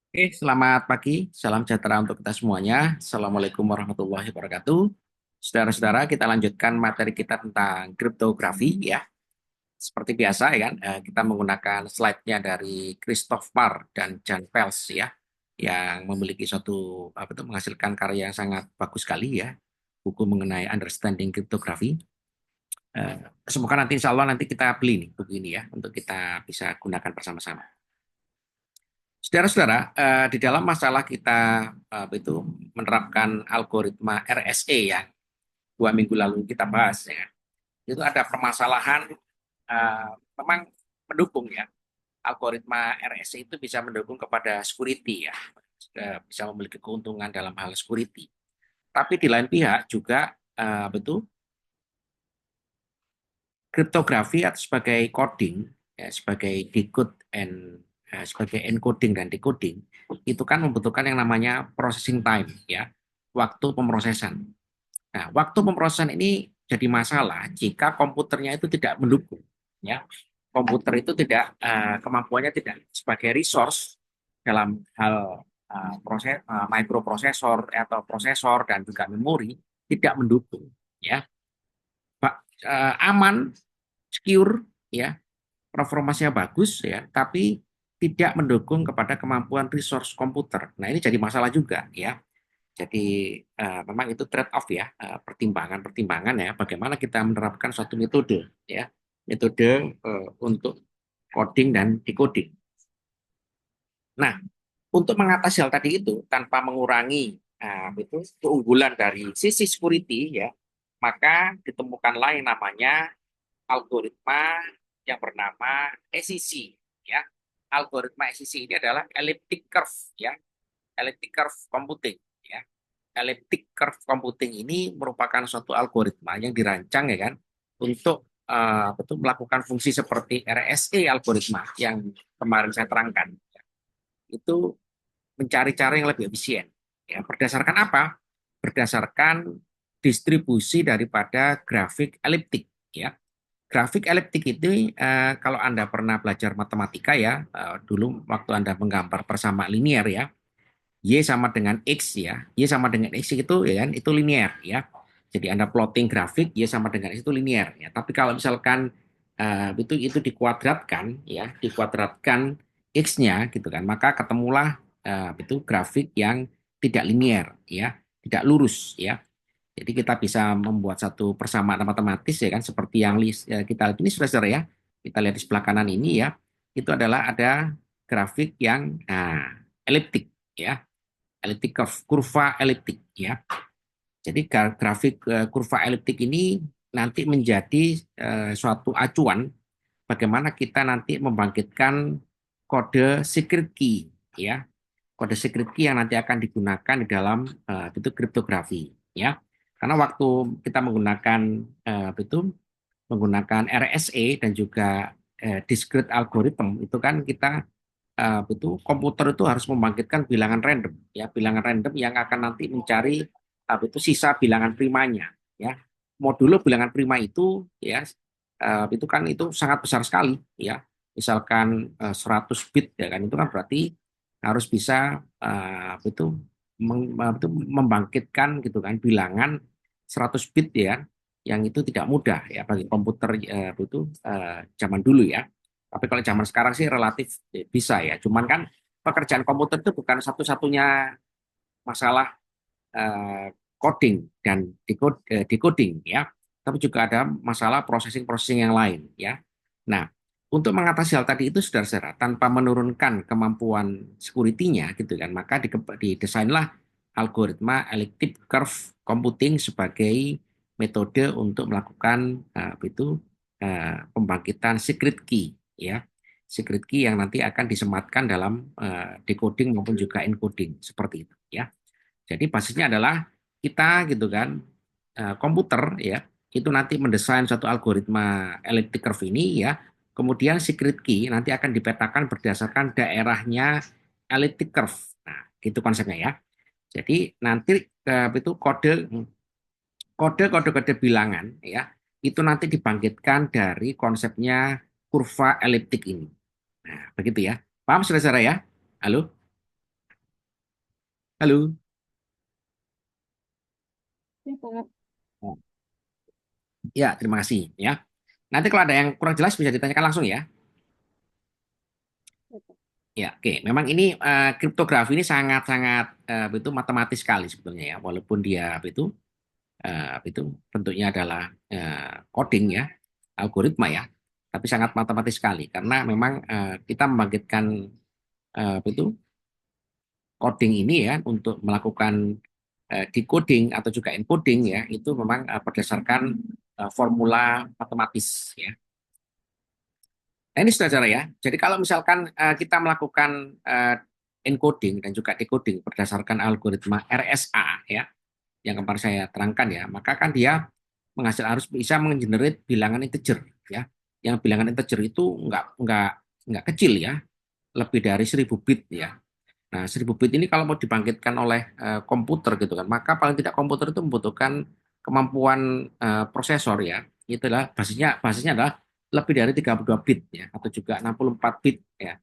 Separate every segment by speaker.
Speaker 1: Selamat pagi, salam sejahtera untuk kita semuanya. Assalamualaikum warahmatullahi wabarakatuh. Saudara-saudara, kita lanjutkan materi kita tentang kriptografi ya. Seperti biasa ya kan, kita menggunakan slide-nya dari Christoph Parr dan Jan Pels ya, yang memiliki suatu menghasilkan karya yang sangat bagus sekali ya, buku mengenai understanding kriptografi. Eh, Semoga nanti insya Allah nanti kita beli nih buku ini ya, untuk kita bisa gunakan bersama-sama. Saudara-saudara, di dalam masalah kita itu menerapkan algoritma RSA yang 2 minggu lalu kita bahas ya, itu ada permasalahan memang mendukung ya, algoritma RSA itu bisa mendukung kepada security ya, bisa memiliki keuntungan dalam hal security. Tapi di lain pihak juga betul kriptografi atau sebagai coding ya, sebagai decode and sebagai encoding dan decoding itu kan membutuhkan yang namanya processing time ya, waktu pemrosesan. Nah, waktu pemrosesan ini jadi masalah jika komputernya itu tidak mendukung ya. Komputer itu tidak kemampuannya tidak sebagai resource dalam hal microprosesor atau prosesor dan juga memori tidak mendukung ya. Aman, secure ya, performanya bagus ya, tapi tidak mendukung kepada kemampuan resource komputer. Nah, ini jadi masalah juga ya. Jadi memang itu trade off ya, pertimbangan-pertimbangan ya, bagaimana kita menerapkan suatu metode ya, metode untuk coding dan decoding. Nah, untuk mengatasi hal tadi itu tanpa mengurangi itu keunggulan dari sisi security ya, maka ditemukanlah yang namanya algoritma yang bernama SEC ya. Algoritma SEC ini adalah elliptic curve ya, elliptic curve computing ya. Elliptic curve computing ini merupakan suatu algoritma yang dirancang ya kan untuk betul melakukan fungsi seperti RSA algoritma yang kemarin saya terangkan. Itu mencari cara yang lebih efisien. Ya, berdasarkan apa? Berdasarkan distribusi daripada grafik eliptik ya. Grafik eliptik itu kalau Anda pernah belajar matematika ya, dulu waktu Anda menggambar persamaan linear ya, Y sama dengan X ya, Y sama dengan X itu ya kan, itu linear ya. Jadi Anda plotting grafik Y sama dengan X itu linear ya. Tapi kalau misalkan itu dikuadratkan ya, dikuadratkan X-nya gitu kan, maka ketemulah itu grafik yang tidak linear ya, tidak lurus ya. Jadi kita bisa membuat satu persamaan matematis ya kan, seperti yang kita lihat ini saudara ya. Kita lihat di sebelah kanan ini ya, itu adalah ada grafik yang eliptik ya, elliptic curve, kurva eliptik ya. Jadi grafik kurva eliptik ini nanti menjadi suatu acuan bagaimana kita nanti membangkitkan kode secret key ya, kode secret key yang nanti akan digunakan di dalam itu kriptografi ya. Karena waktu kita menggunakan menggunakan RSA dan juga discrete algorithm itu kan kita itu komputer itu harus membangkitkan bilangan random ya, bilangan random yang akan nanti mencari itu sisa bilangan primanya ya. Modulo bilangan prima itu ya, itu kan itu sangat besar sekali ya, misalkan 100 bit ya kan, itu kan berarti harus bisa itu membangkitkan gitu kan bilangan 100 bit ya, yang itu tidak mudah ya bagi komputer itu zaman dulu ya. Tapi kalau zaman sekarang sih relatif bisa ya. Cuman kan pekerjaan komputer itu bukan satu-satunya masalah coding dan decoding ya. Tapi juga ada masalah processing-processing yang lain ya. Nah, untuk mengatasi hal tadi itu saudara-saudara, tanpa menurunkan kemampuan security-nya gitu kan, maka didesainlah algoritma elliptic curve computing sebagai metode untuk melakukan pembangkitan secret key ya, secret key yang nanti akan disematkan dalam decoding maupun juga encoding seperti itu ya. Jadi basisnya adalah kita gitu kan, komputer ya, itu nanti mendesain satu algoritma elliptic curve ini ya. Kemudian secret key nanti akan dipetakan berdasarkan daerahnya elliptic curve. Nah, gitu konsepnya ya. Jadi nanti itu kode-kode bilangan ya, itu nanti dibangkitkan dari konsepnya kurva eliptik ini. Nah, begitu ya. Paham saudara-saudara ya? Halo? Halo.
Speaker 2: Ya, Pak.
Speaker 1: Ya, terima kasih ya. Nanti kalau ada yang kurang jelas bisa ditanyakan langsung ya.
Speaker 2: Ya, Pak.
Speaker 1: Ya, oke. Memang ini kriptografi ini sangat-sangat itu matematis sekali sebetulnya ya. Walaupun dia itu bentuknya adalah coding ya, algoritma ya, tapi sangat matematis sekali karena memang kita membangkitkan itu coding ini ya untuk melakukan decoding atau juga encoding ya, itu memang berdasarkan formula matematis ya. Nah, ini saudara ya. Jadi kalau misalkan kita melakukan encoding dan juga decoding berdasarkan algoritma RSA ya, yang kemarin saya terangkan ya, maka kan dia harus bisa menggenerate bilangan integer ya. Yang bilangan integer itu nggak kecil ya, lebih dari 1.000 bit ya. Nah, 1.000 bit ini kalau mau dibangkitkan oleh komputer gitu kan, maka paling tidak komputer itu membutuhkan kemampuan prosesor ya. Itulah basisnya adalah lebih dari 32 bit ya, atau juga 64 bit ya.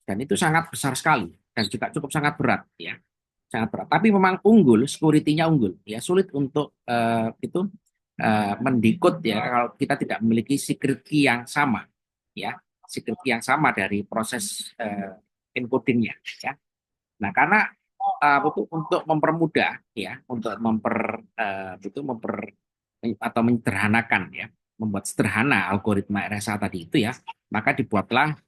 Speaker 1: Dan itu sangat besar sekali dan juga cukup sangat berat ya, sangat berat. Tapi memang unggul, security-nya unggul ya, sulit untuk mendikut ya kalau kita tidak memiliki secret key yang sama ya, secret key yang sama dari proses encodingnya ya. Nah, karena itu untuk mempermudah ya, untuk memper atau menyederhanakan ya, membuat sederhana algoritma RSA tadi itu ya, maka dibuatlah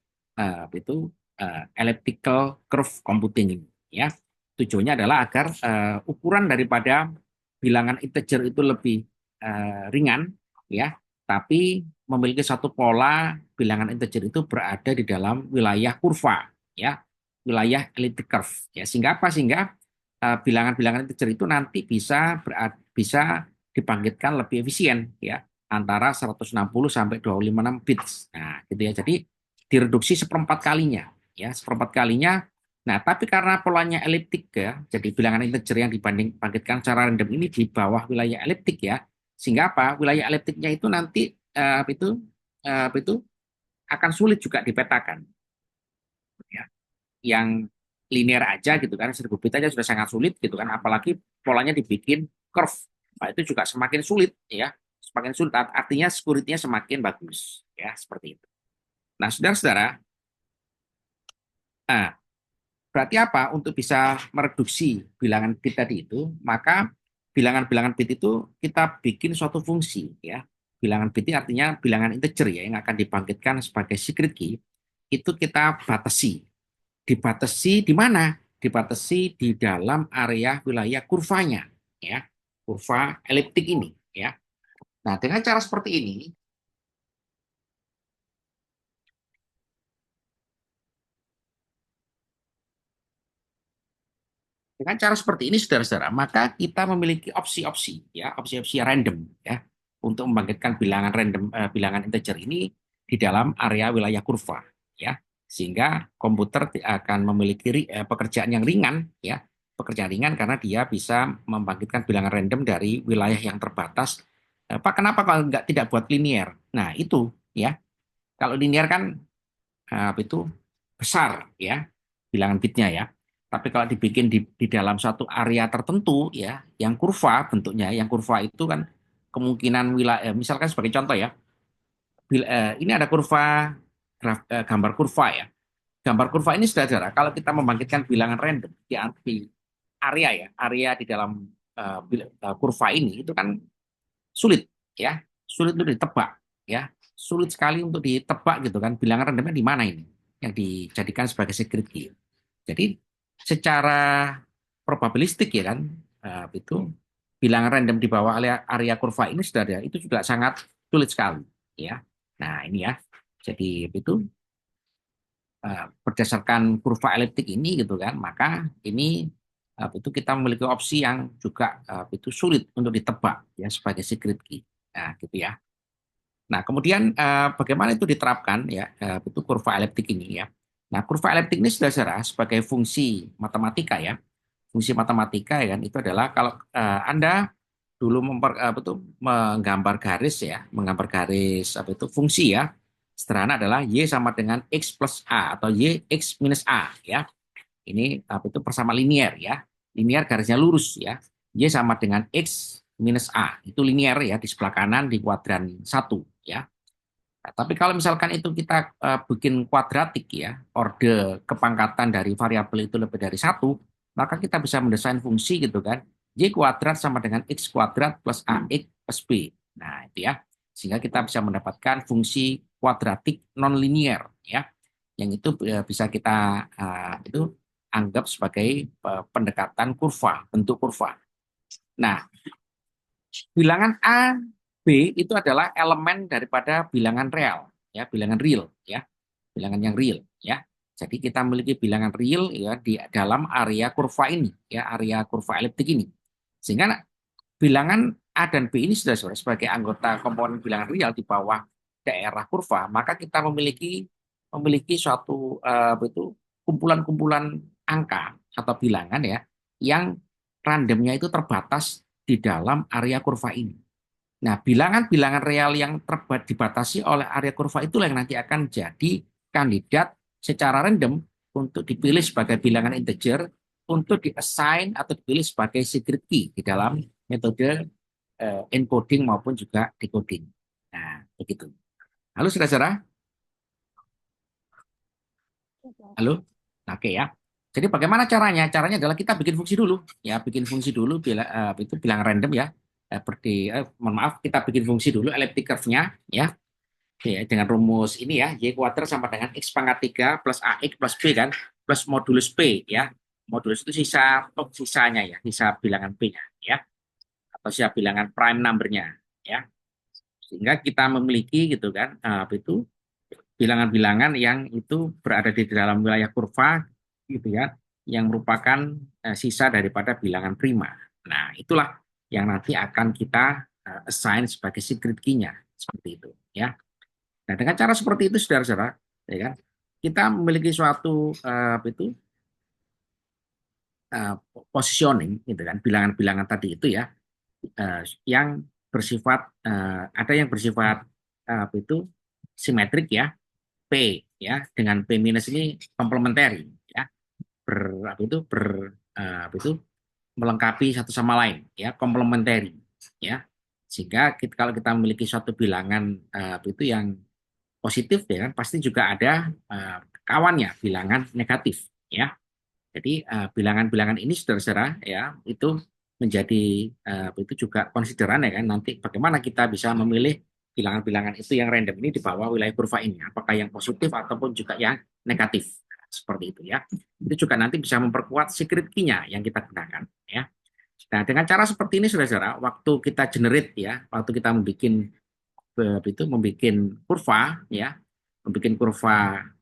Speaker 1: elliptical curve computing ini ya. Tujuannya adalah agar ukuran daripada bilangan integer itu lebih ringan ya, tapi memiliki satu pola bilangan integer itu berada di dalam wilayah kurva ya, wilayah elliptic curve ya, sehingga apa, sehingga bilangan-bilangan integer itu nanti bisa dibangkitkan lebih efisien ya, antara 160 sampai 256 bits. Nah, gitu ya. Jadi direduksi seperempat kalinya ya, seperempat kalinya. Nah, tapi karena polanya eliptik ya, jadi bilangan integer yang dibangkitkan secara random ini di bawah wilayah eliptik ya, sehingga apa? Wilayah eliptiknya itu nanti itu akan sulit juga dipetakan ya. Yang linear aja gitu kan, 1.000 bit aja sudah sangat sulit gitu kan, apalagi polanya dibikin curve. Nah, itu juga semakin sulit ya, semakin sulit artinya security-nya semakin bagus ya, seperti itu. Nah, saudara-saudara, nah, berarti apa? Untuk bisa mereduksi bilangan bit tadi itu, maka bilangan-bilangan bit itu kita bikin suatu fungsi ya. Bilangan bit artinya bilangan integer ya, yang akan dibangkitkan sebagai secret key, itu kita batasi. Dibatasi di mana? Dibatasi di dalam area wilayah kurvanya ya. Kurva eliptik ini ya. Nah, dengan cara seperti ini, dengan cara seperti ini, saudara-saudara, maka kita memiliki opsi-opsi, ya, opsi-opsi random, ya, untuk membangkitkan bilangan random, bilangan integer ini di dalam area wilayah kurva, ya, sehingga komputer akan memiliki pekerjaan yang ringan, ya, pekerjaan ringan karena dia bisa membangkitkan bilangan random dari wilayah yang terbatas. Pak, kenapa kalau nggak tidak buat linear? Nah, itu, ya, kalau linear kan itu besar ya bilangan bitnya ya. Tapi kalau dibikin di dalam satu area tertentu ya, yang kurva bentuknya, yang kurva itu kan kemungkinan wilayah, misalkan sebagai contoh ya, ini ada kurva gambar kurva ya. Gambar kurva ini saudara, kalau kita membangkitkan bilangan random di area ya, area di dalam kurva ini itu kan sulit ya, sulit untuk ditebak ya, sulit sekali untuk ditebak gitu kan, bilangan randomnya di mana ini yang dijadikan sebagai secret key. Jadi secara probabilistik ya kan, itu bilangan random di bawah area kurva ini sudah ada, itu juga sangat sulit sekali ya. Nah ini ya, jadi itu berdasarkan kurva eliptik ini gitu kan, maka ini itu kita memiliki opsi yang juga itu sulit untuk ditebak ya sebagai secret key. Nah, gitu ya. Nah, kemudian bagaimana itu diterapkan ya, itu kurva eliptik ini ya. Nah, kurva eliptik ini sudah sebagai fungsi matematika ya. Fungsi matematika ya kan itu adalah kalau Anda dulu menggambar garis ya, menggambar garis apa itu fungsi ya. Sederhana adalah y sama dengan x plus a atau y x minus a ya. Ini apa itu bersama linear ya. Linear garisnya lurus ya. Y sama dengan X minus A. Itu linear ya di sebelah kanan di kuadran 1 ya. Nah, tapi kalau misalkan itu kita bikin kuadratik ya, orde kepangkatan dari variabel itu lebih dari 1, maka kita bisa mendesain fungsi gitu kan. Y kuadrat sama dengan X kuadrat plus AX plus B. Nah, itu ya. Sehingga kita bisa mendapatkan fungsi kuadratik non-linear ya. Yang itu bisa kita itu anggap sebagai pendekatan kurva, bentuk kurva. Nah, bilangan A, B itu adalah elemen daripada bilangan real, ya, bilangan real, ya, bilangan yang real, ya. Jadi kita memiliki bilangan real ya di dalam area kurva ini, ya, area kurva eliptik ini. Sehingga bilangan A dan B ini sudah sebagai anggota komponen bilangan real di bawah daerah kurva, maka kita memiliki suatu itu kumpulan-kumpulan angka atau bilangan ya yang randomnya itu terbatas di dalam area kurva ini. Nah, bilangan-bilangan real yang dibatasi oleh area kurva itulah yang nanti akan jadi kandidat secara random untuk dipilih sebagai bilangan integer untuk di-assign atau dipilih sebagai secret key di dalam metode encoding maupun juga decoding. Nah, begitu. Halo, saudara-saudara. Halo. Oke ya. Jadi bagaimana caranya? Caranya adalah kita bikin fungsi dulu. Ya, bikin fungsi dulu itu bilangan random ya. Mohon maaf, kita bikin fungsi dulu elliptic curve-nya ya. Ya, dengan rumus ini ya, Y kuadrat sama dengan X pangkat 3 plus AX plus B kan, plus modulus P ya. Modulus itu sisanya ya, sisa bilangan P-nya ya, atau sisa bilangan prime number-nya ya. Sehingga kita memiliki gitu kan, itu bilangan-bilangan yang itu berada di dalam wilayah kurva gitu ya, yang merupakan sisa daripada bilangan prima. Nah, itulah yang nanti akan kita assign sebagai secret key-nya seperti itu ya. Nah, dengan cara seperti itu, saudara-saudara, ya kan, kita memiliki suatu uh, positioning, gitu kan, bilangan-bilangan tadi itu ya, yang bersifat ada yang bersifat itu simetrik ya, P ya, dengan P minus ini komplementari ya, itu melengkapi satu sama lain ya, komplementari ya, sehingga kalau kita memiliki suatu bilangan itu yang positif ya kan pasti juga ada kawannya bilangan negatif ya. Jadi bilangan-bilangan ini saudara-saudara ya itu menjadi itu juga konsideran ya kan nanti bagaimana kita bisa memilih bilangan-bilangan itu yang random ini di bawah wilayah kurva ini apakah yang positif ataupun juga yang negatif seperti itu ya. Itu juga nanti bisa memperkuat secret key-nya yang kita gunakan ya. Nah, dengan cara seperti ini saudara-saudara, waktu kita generate ya, waktu kita membuat kurva ya, membuat kurva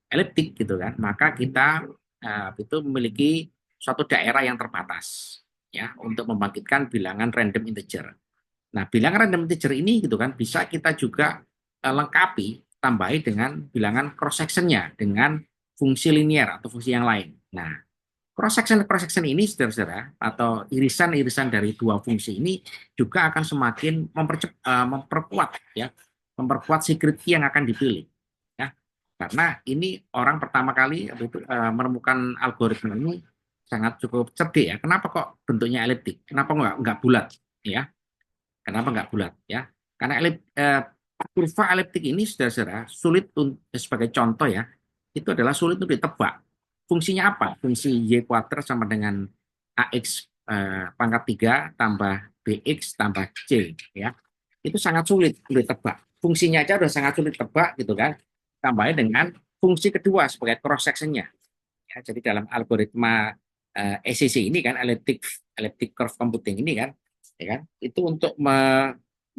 Speaker 1: eliptik gitu kan, maka kita itu memiliki suatu daerah yang terbatas ya untuk membangkitkan bilangan random integer. Nah, bilangan random integer ini gitu kan bisa kita juga lengkapi tambahi dengan bilangan cross sectionnya dengan fungsi linear atau fungsi yang lain. Nah, cross section ini saudara-saudara atau irisan-irisan dari dua fungsi ini juga akan semakin memperkuat ya, memperkuat secret key yang akan dipilih ya. Karena ini orang pertama kali menemukan algoritma ini sangat cukup cerdik ya. Kenapa kok bentuknya eliptik? Kenapa nggak bulat ya? Kenapa nggak bulat ya? Karena kurva eliptik ini saudara-saudara sulit sebagai contoh ya, itu adalah sulit untuk ditebak. Fungsinya apa? Fungsi Y kuadrat sama dengan AX pangkat 3 tambah BX tambah C ya. Itu sangat sulit untuk ditebak. Fungsinya aja udah sangat sulit ditebak gitu kan. Tambahnya dengan fungsi kedua sebagai cross sectionnya. Ya, jadi dalam algoritma ECC ini kan elliptic curve computing ini kan, ya kan, itu untuk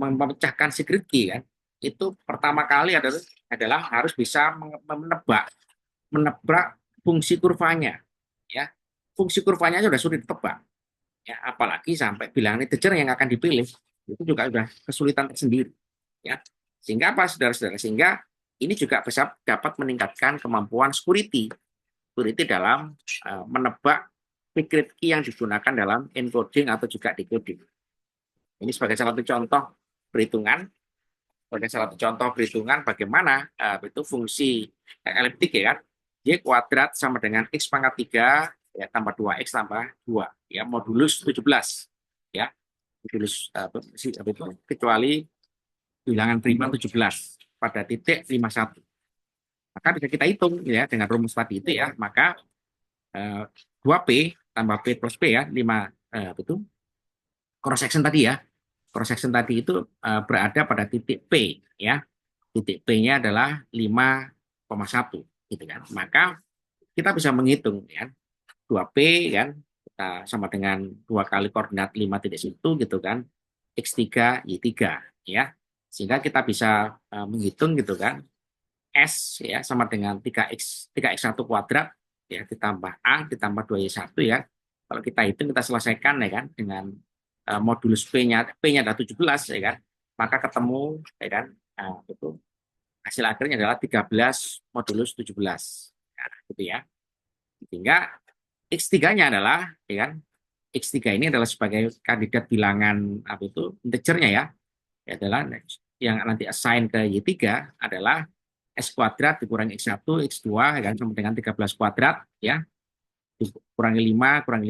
Speaker 1: memecahkan secret key kan, itu pertama kali adalah harus bisa menebak fungsi kurvanya, ya. Fungsi kurvanya sudah sulit ditebak, ya, apalagi sampai bilangan integer yang akan dipilih itu juga sudah kesulitan tersendiri, ya. Sehingga apa, saudara-saudara? Sehingga ini juga bisa dapat meningkatkan kemampuan security dalam menebak secret key yang digunakan dalam encoding atau juga decoding. Ini sebagai salah satu contoh perhitungan, bagaimana itu fungsi eliptik ya kan, Y kuadrat sama dengan X pangkat 3 ya, tambah 2X tambah 2, ya, modulus 17, ya, modulus apa itu, kecuali bilangan prima 17 pada titik 51. Maka bisa kita hitung ya dengan rumus tadi itu ya, maka 2P tambah P plus P ya, 5 itu cross section tadi ya. Cross section tadi itu berada pada titik P ya. Titik P-nya adalah 5,1 gitu kan. Maka kita bisa menghitung ya. 2P kan kita sama dengan 2 kali koordinat 5 titik situ gitu kan. X3 Y3 ya. Sehingga kita bisa menghitung gitu kan. S ya sama dengan 3x1 kuadrat ya ditambah A ditambah 2y1 ya. Kalau kita hitung kita selesaikan ya kan dengan modulus P-nya ada 17 ya kan. Maka ketemu ya kan itu hasil akhirnya adalah 13 modulus 17. Nah, gitu ya. Sehingga X3-nya adalah ya kan X3 ini adalah sebagai kandidat bilangan apa itu integernya ya adalah yang nanti assign ke Y3 adalah S kuadrat dikurangi X1, X2 ya kan sama dengan 13 kuadrat ya. Kurangi 5 kan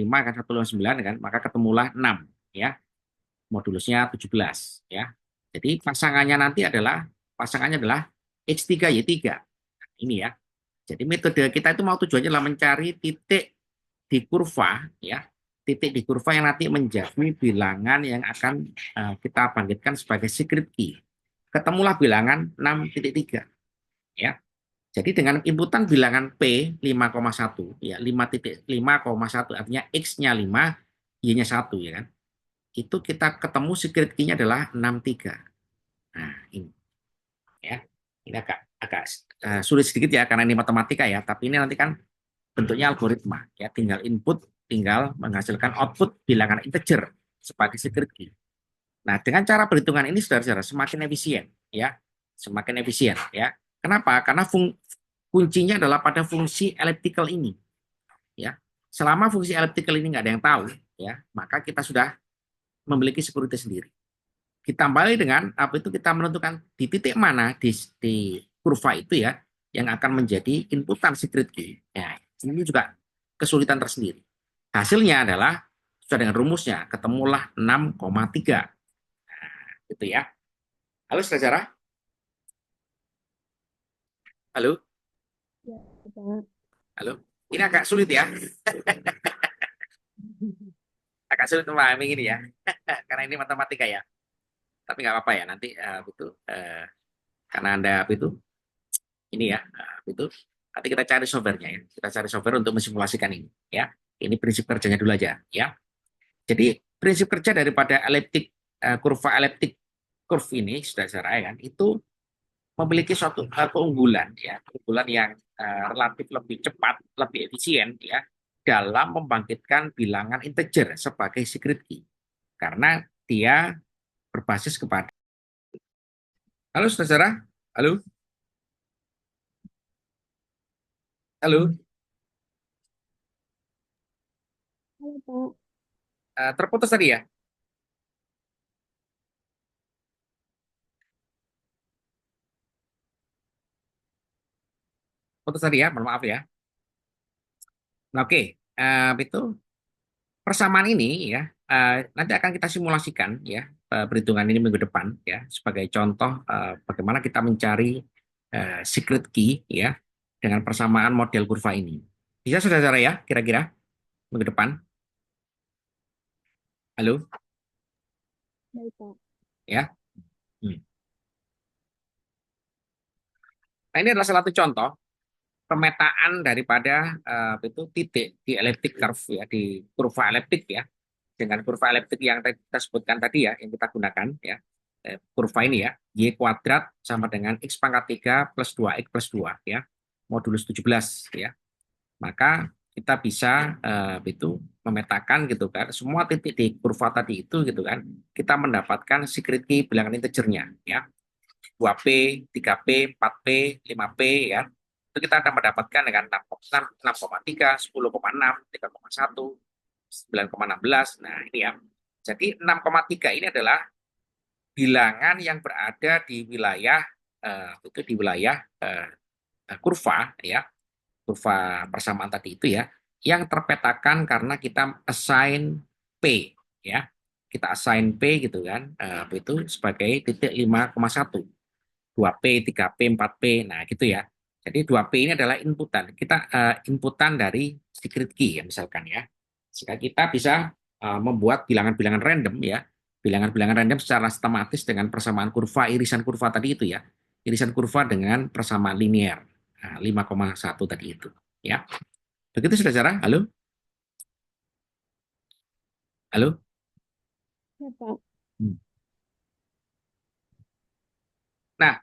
Speaker 1: 159 kan, maka ketemulah 6 ya. Modulusnya 17 ya. Jadi pasangannya adalah X3 Y3. Nah, ini ya. Jadi metode kita itu mau tujuannya adalah mencari titik di kurva ya. Titik di kurva yang nanti menjadi bilangan yang akan kita bangkitkan sebagai secret key. Ketemulah bilangan 6,3 ya. Jadi dengan inputan bilangan P 5,1 ya 5,1 artinya X-nya 5, Y-nya 1 ya kan. Itu kita ketemu secret key-nya adalah 63. Nah, ini ya. Ini agak sulit sedikit ya karena ini matematika ya, tapi ini nanti kan bentuknya algoritma ya, tinggal input, tinggal menghasilkan output bilangan integer sebagai secret key. Nah, dengan cara perhitungan ini saudara-saudara semakin efisien ya. Semakin efisien ya. Kenapa? Karena kuncinya adalah pada fungsi elliptical ini ya. Selama fungsi elliptical ini nggak ada yang tahu ya, maka kita sudah memiliki security sendiri. Ditambah dengan apa itu kita menentukan di titik mana di kurva itu ya yang akan menjadi inputan secret key. Ya, ini juga kesulitan tersendiri. Hasilnya adalah sudah dengan rumusnya ketemulah 6,3. Gitu ya. Halo saudara? Halo?
Speaker 2: Ya, Pak.
Speaker 1: Halo? Ini agak sulit ya. Agak sulit memahami ini ya. Karena ini matematika ya. Tapi nggak apa-apa ya nanti karena Anda itu ini ya itu nanti kita cari softwarenya ya. Kita cari software untuk mensimulasikan ini ya. Ini prinsip kerjanya dulu aja ya. Jadi prinsip kerja daripada kurva elliptic curve ini saudara ya kan itu memiliki suatu keunggulan ya, keunggulan yang relatif lebih cepat, lebih efisien ya dalam membangkitkan bilangan integer sebagai secret key karena dia berbasis kepada. Halo saudara, halo, halo.
Speaker 2: Halo, Pak.
Speaker 1: Terputus tadi ya, putus tadi ya, mohon maaf ya. Nah, oke, itu persamaan ini ya nanti akan kita simulasikan ya perhitungan ini minggu depan ya sebagai contoh bagaimana kita mencari secret key ya dengan persamaan model kurva ini. Bisa saudara ya kira-kira minggu depan? Halo,
Speaker 2: Baik, Pak.
Speaker 1: ya. Hmm. Nah, ini adalah salah satu contoh pemetaan daripada itu titik di elliptic curve ya di kurva elliptik ya dengan kurva elliptik yang kita sebutkan tadi ya yang kita gunakan ya kurva ini ya y kuadrat sama dengan x pangkat 3 plus 2x plus 2 ya modulus 17 ya maka kita bisa itu memetakan gitu kan semua titik di kurva tadi itu gitu kan kita mendapatkan secret key bilangan integernya ya 2P, 3P, 4P, 5P ya. Itu kita akan mendapatkan dengan 6,3, 10,6, 3,1, 9,16. Nah, ini ya. Jadi 6,3 ini adalah bilangan yang berada di wilayah itu di wilayah kurva ya, kurva persamaan tadi itu ya. yang terpetakan karena kita assign P, ya. Kita assign P gitu kan, itu sebagai titik 5,1, 2P, 3P, 4P, nah gitu ya. Jadi 2P ini adalah inputan. Kita inputan dari secret key ya misalkan ya. Sehingga kita bisa membuat bilangan-bilangan random ya. Bilangan-bilangan random secara sistematis dengan persamaan kurva, irisan kurva tadi itu ya. Irisan kurva dengan persamaan linear. Nah, 5,1 tadi itu ya. Begitu sudah cara? Halo? Halo?
Speaker 2: Ya, Pak.
Speaker 1: Hmm. Nah,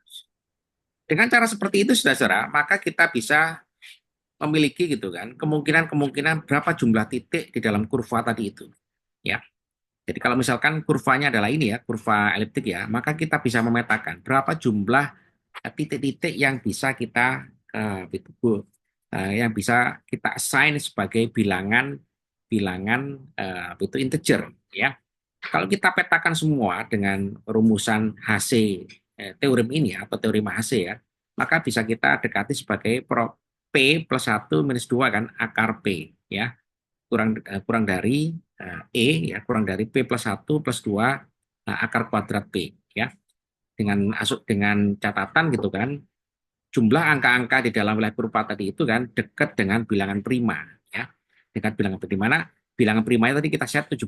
Speaker 1: dengan cara seperti itu saudara, maka kita bisa memiliki gitu kan kemungkinan-kemungkinan berapa jumlah titik di dalam kurva tadi itu ya. Jadi kalau misalkan kurvanya adalah ini ya, kurva eliptik ya, maka kita bisa memetakan berapa jumlah titik-titik yang bisa kita yang bisa kita assign sebagai bilangan bilangan itu integer ya. Kalau kita petakan semua dengan rumusan HC teorem ini atau teorema HC ya, maka bisa kita dekati sebagai P plus 1 minus 2 kan akar P ya. Kurang dari kurang dari P plus 1 plus 2 akar kuadrat P ya. Dengan catatan gitu kan, jumlah angka-angka di dalam wilayah kurva tadi itu kan dekat dengan bilangan prima ya. Dekat bilangan prima, mana bilangan prima tadi kita set 17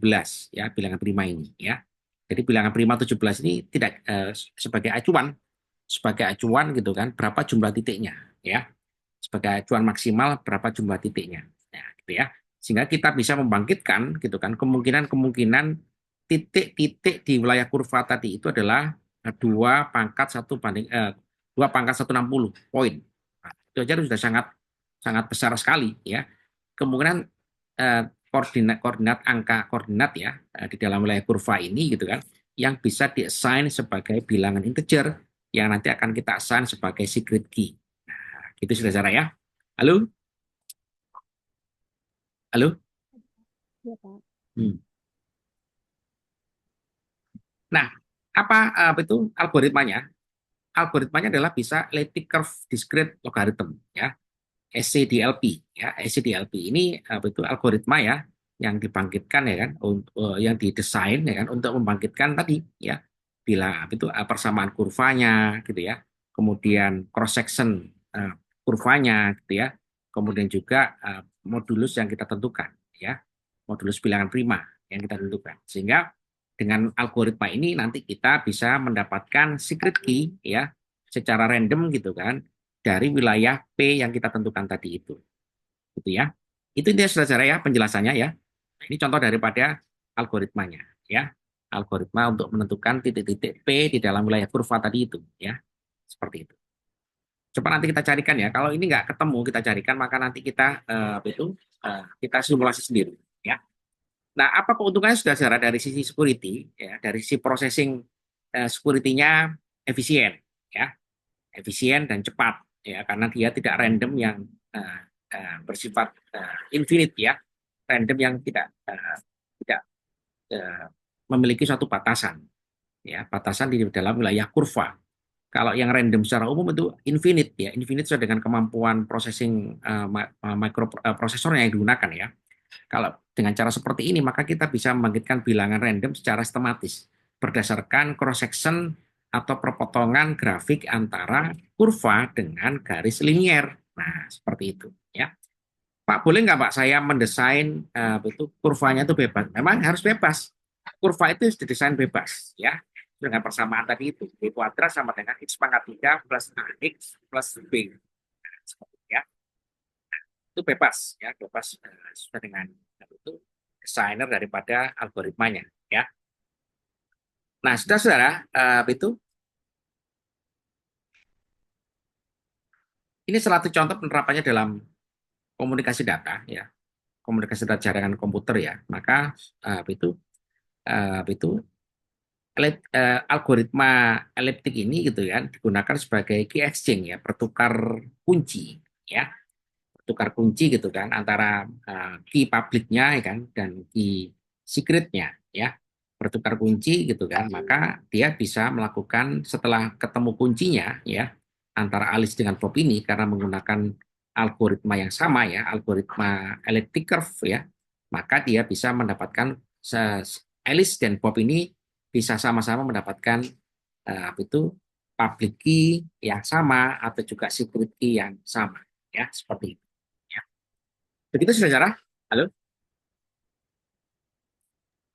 Speaker 1: ya, bilangan prima ini ya. Jadi bilangan prima 17 ini tidak sebagai acuan gitu kan berapa jumlah titiknya ya. Sebagai acuan maksimal berapa jumlah titiknya. Nah, gitu ya. Sehingga kita bisa membangkitkan gitu kan kemungkinan-kemungkinan titik-titik di wilayah kurva tadi itu adalah 2 pangkat 1 poin. Nah, itu aja sudah sangat sangat besar sekali ya. Kemungkinan koordinat angka koordinat ya di dalam wilayah kurva ini gitu kan yang bisa diassign sebagai bilangan integer yang nanti akan kita assign sebagai secret key. Nah, gitu sudah cara ya. Halo? Halo?
Speaker 2: Ya, Pak.
Speaker 1: Hmm. Nah, apa itu algoritmanya? Algoritmanya adalah bisa elliptic curve discrete logarithm ya. SCDLP ya. SCDLP ini apa itu algoritma ya yang dibangkitkan ya kan yang didesain ya kan untuk membangkitkan tadi ya bila itu persamaan kurvanya gitu ya. Kemudian cross section kurvanya gitu ya. Kemudian juga modulus yang kita tentukan ya. Modulus bilangan prima yang kita tentukan. Sehingga dengan algoritma ini nanti kita bisa mendapatkan secret key ya secara random gitu kan dari wilayah P yang kita tentukan tadi itu. Gitu ya. Itu dia saudara ya penjelasannya ya. Ini contoh daripada algoritmanya ya. Algoritma untuk menentukan titik-titik P di dalam wilayah kurva tadi itu ya. Seperti itu. Coba nanti kita carikan ya. Kalau ini nggak ketemu kita carikan maka nanti kita kita simulasi sendiri ya. Nah, apa keuntungannya sudah saudara dari sisi security ya, dari sisi processing security-nya efisien ya. Efisien dan cepat ya karena dia tidak random yang bersifat infinite ya, random yang tidak uh, memiliki suatu batasan ya, batasan di dalam wilayah kurva. Kalau yang random secara umum itu infinite ya, infinite sesuai dengan kemampuan processing microprosesornya yang digunakan ya. Kalau dengan cara seperti ini maka kita bisa membangkitkan bilangan random secara sistematis berdasarkan cross section atau perpotongan grafik antara kurva dengan garis linier. Nah, seperti itu ya. Pak, boleh nggak Pak saya mendesain itu kurvanya itu bebas? Memang harus bebas. Kurva itu didesain bebas ya. Dengan persamaan tadi itu, B kuadrat sama dengan X pangkat 3 plus AX plus B. Seperti itu ya. Itu bebas ya, bebas sesuai dengan itu desainer daripada algoritmanya ya. Nah, saudara-saudara, itu ini salah satu contoh penerapannya dalam komunikasi data ya, komunikasi data jaringan komputer ya. Maka itu algoritma eliptik ini gitu ya digunakan sebagai key exchange ya, pertukar kunci ya, pertukar kunci gitu kan antara key publiknya ya kan dan key secretnya ya, bertukar kunci gitu kan, maka dia bisa melakukan setelah ketemu kuncinya ya antara Alice dengan Bob ini karena menggunakan algoritma yang sama ya, algoritma elliptic curve ya, maka dia bisa mendapatkan Alice dan Bob ini bisa sama-sama mendapatkan apa itu public key yang sama atau juga secret key yang sama ya, seperti itu ya. Begitu saudara. Halo,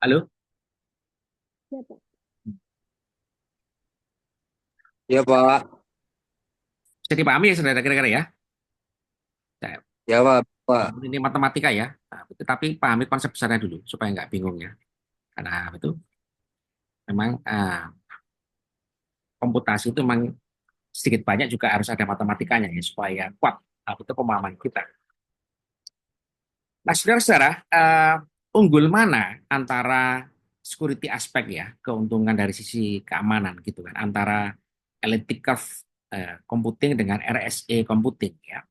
Speaker 1: halo.
Speaker 2: Ya, Pak.
Speaker 3: Ya Pak,
Speaker 1: Jadi pahami ya saudara kira-kira ya. Nah,
Speaker 3: ya Pak.
Speaker 1: ini matematika ya. Nah, tapi pahami konsep besarnya dulu supaya nggak bingung ya. Karena itu memang komputasi itu memang sedikit banyak juga harus ada matematikanya ya supaya kuat itu pemahaman kita. Nah, saudara-saudara, unggul mana antara security aspek ya, keuntungan dari sisi keamanan gitu kan, antara elliptic curve computing dengan RSA computing ya.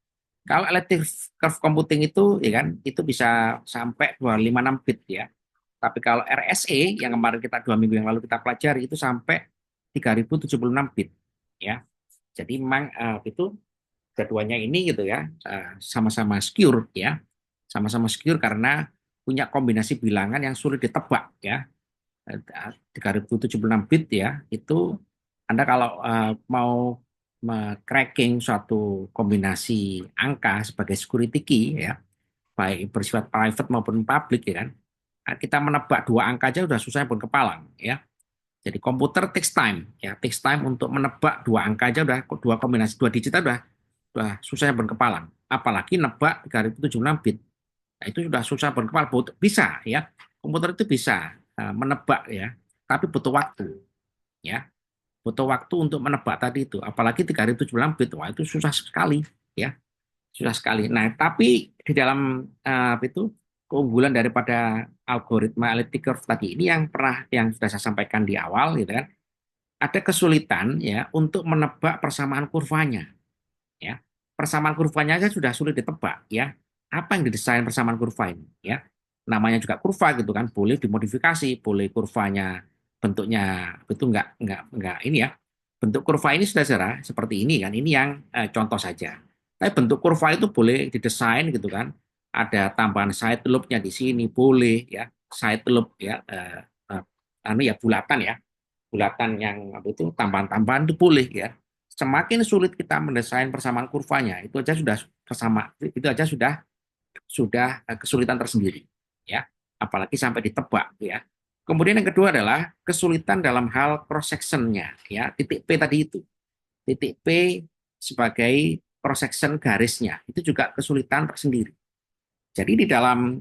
Speaker 1: Kalau elliptic curve computing itu ya kan, itu bisa sampai 256 bit ya. Tapi kalau RSA yang kemarin kita 2 minggu yang lalu kita pelajari itu sampai 3076 bit ya. Jadi memang itu keduanya ini gitu ya sama-sama secure ya, sama-sama secure karena punya kombinasi bilangan yang sulit ditebak ya. 3076 bit ya, itu Anda kalau mau cracking suatu kombinasi angka sebagai security key ya, baik bersifat private maupun public ya kan, kita menebak dua angka aja udah susah pun kepalang ya. Jadi komputer takes time ya, takes time untuk menebak dua angka aja udah, dua kombinasi dua digit udah susah berkepalang. Apalagi nebak 3076 bit. Nah, itu sudah susah berkepala. Bisa ya. Komputer itu bisa menebak ya, tapi butuh waktu ya. Butuh waktu untuk menebak tadi itu. Apalagi 3076 bit, wah itu susah sekali ya. Susah sekali. Nah, tapi di dalam itu keunggulan daripada algoritma elliptic curve tadi ini yang sudah saya sampaikan di awal gitu kan. Ada kesulitan ya untuk menebak persamaan kurvanya ya. Persamaan kurvanya aja sudah sulit ditebak ya. Apa yang didesain persamaan kurva ini ya? Namanya juga kurva gitu kan, boleh dimodifikasi, boleh kurvanya bentuknya itu enggak ini ya. Bentuk kurva ini sudah seperti ini kan. Ini yang contoh saja. Tapi bentuk kurva itu boleh didesain gitu kan. Ada tambahan side loop-nya di sini boleh ya. Side loop ya anu ya bulatan ya. Bulatan yang apa itu tambahan-tambahan itu boleh ya. Semakin sulit kita mendesain persamaan kurvanya, itu aja sudah itu aja sudah kesulitan tersendiri ya. Apalagi sampai ditebak ya. Kemudian yang kedua adalah kesulitan dalam hal cross sectionnya ya, titik P tadi itu. Titik P sebagai cross section garisnya itu juga kesulitan tersendiri. Jadi di dalam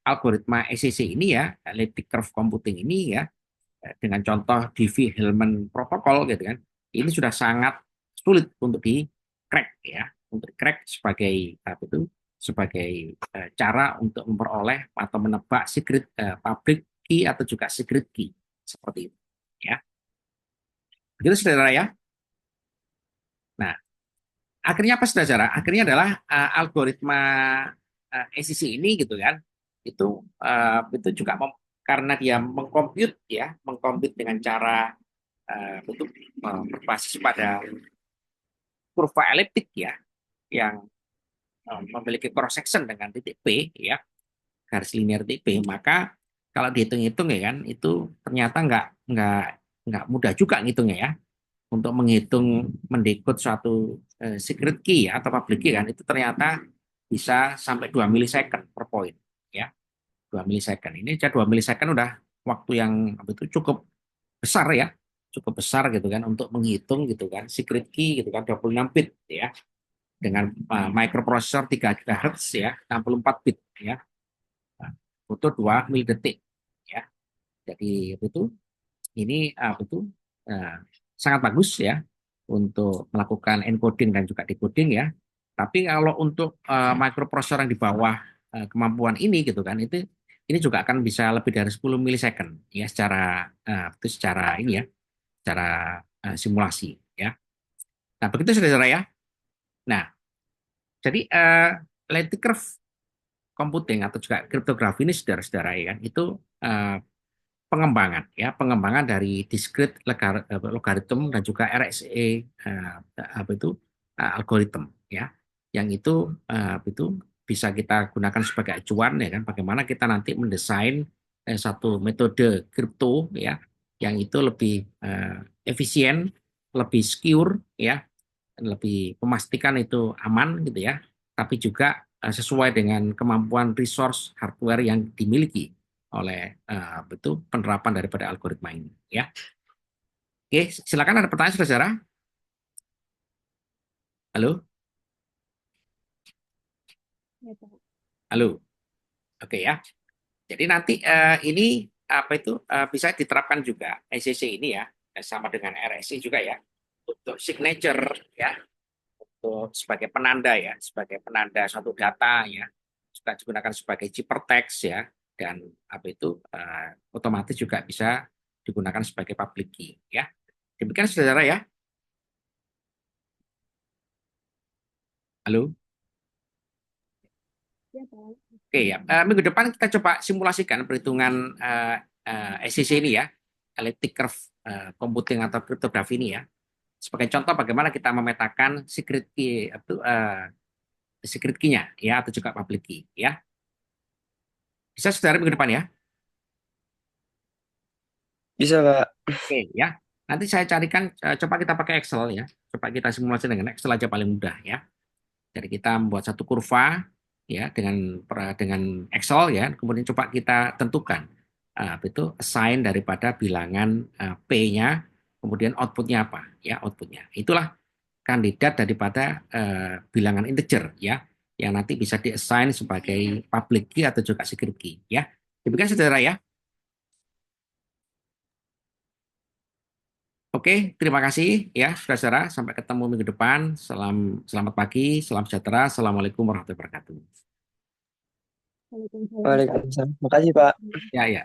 Speaker 1: algoritma ECC ini ya, elliptic curve computing ini ya, dengan contoh Diffie-Hellman protokol gitu kan, ini sudah sangat sulit untuk di crack ya, untuk crack sebagai apa itu sebagai cara untuk memperoleh atau menebak secret public key atau juga secret key seperti itu ya. Begitu saudara ya. Nah, akhirnya apa saudara? Akhirnya adalah algoritma ACC ini gitu kan, itu juga karena dia mengkomput dengan cara untuk berbasis pada kurva eliptik ya, yang memiliki cross section dengan titik P ya, garis linear titik P, maka kalau dihitung-hitung ya kan, itu ternyata nggak mudah juga ngitungnya ya. Untuk menghitung mendekode suatu secret key ya, atau public key kan, itu ternyata bisa sampai 2 milisecond per poin ya. 2 milisecond ini aja 2 milisecond udah waktu yang itu cukup besar ya, cukup besar gitu kan untuk menghitung gitu kan secret key gitu kan 26 bit ya, dengan microprocessor 3 GHz ya, 64 bit ya. Nah, butuh 2 milidetik ya. Jadi itu ini itu uh, sangat bagus ya untuk melakukan encoding dan juga decoding ya. Tapi kalau untuk microprocessor yang di bawah kemampuan ini gitu kan, ini juga akan bisa lebih dari 10 milisecond ya secara itu secara ini ya, secara simulasi ya. Nah, begitu saudara ya. Nah, jadi Elliptic curve computing atau juga kriptografi ini saudara-saudara ya kan, itu eh, pengembangan dari discrete logarithm dan juga RSA apa itu algorithm ya. yang itu bisa kita gunakan sebagai acuan ya kan, bagaimana kita nanti mendesain satu metode kripto ya yang itu lebih efisien, lebih secure ya, lebih memastikan itu aman gitu ya, tapi juga sesuai dengan kemampuan resource hardware yang dimiliki oleh penerapan daripada algoritma ini ya. Oke, silakan ada pertanyaan saudara. Halo,
Speaker 2: Ya, Pak.
Speaker 1: halo. Oke ya. Jadi nanti ini apa itu bisa diterapkan juga ECC ini ya, sama dengan RSI juga ya, untuk signature ya, untuk sebagai penanda ya, sebagai penanda suatu data ya, juga digunakan sebagai ciphertext ya, dan apa itu otomatis juga bisa digunakan sebagai public key ya. Demikian saudara ya. Halo.
Speaker 2: Ya, Pak.
Speaker 1: Oke ya. Minggu depan kita coba simulasikan perhitungan ECC ini ya, elliptic curve computing atau kriptografi ini ya. Sebagai contoh bagaimana kita memetakan secret key secret key-nya ya, atau juga public key ya. Bisa saudara minggu depan ya.
Speaker 3: Bisa, Pak.
Speaker 1: Oke ya. Nanti saya carikan, coba kita pakai Excel ya. Coba kita simulasi dengan Excel aja paling mudah ya. Jadi kita membuat satu kurva ya dengan Excel ya. Kemudian coba kita tentukan itu assign daripada bilangan P-nya, kemudian outputnya apa ya, outputnya. Itulah kandidat daripada bilangan integer ya, yang nanti bisa diassign sebagai public key atau juga secret key ya. Demikian saudara ya. Oke, terima kasih ya saudara. Sampai ketemu minggu depan. Selamat pagi, salam sejahtera. Assalamualaikum warahmatullahi wabarakatuh.
Speaker 2: Waalaikumsalam, Pak.
Speaker 3: Waalaikumsalam. Makasih, Pak.
Speaker 1: Ya, ya, ya.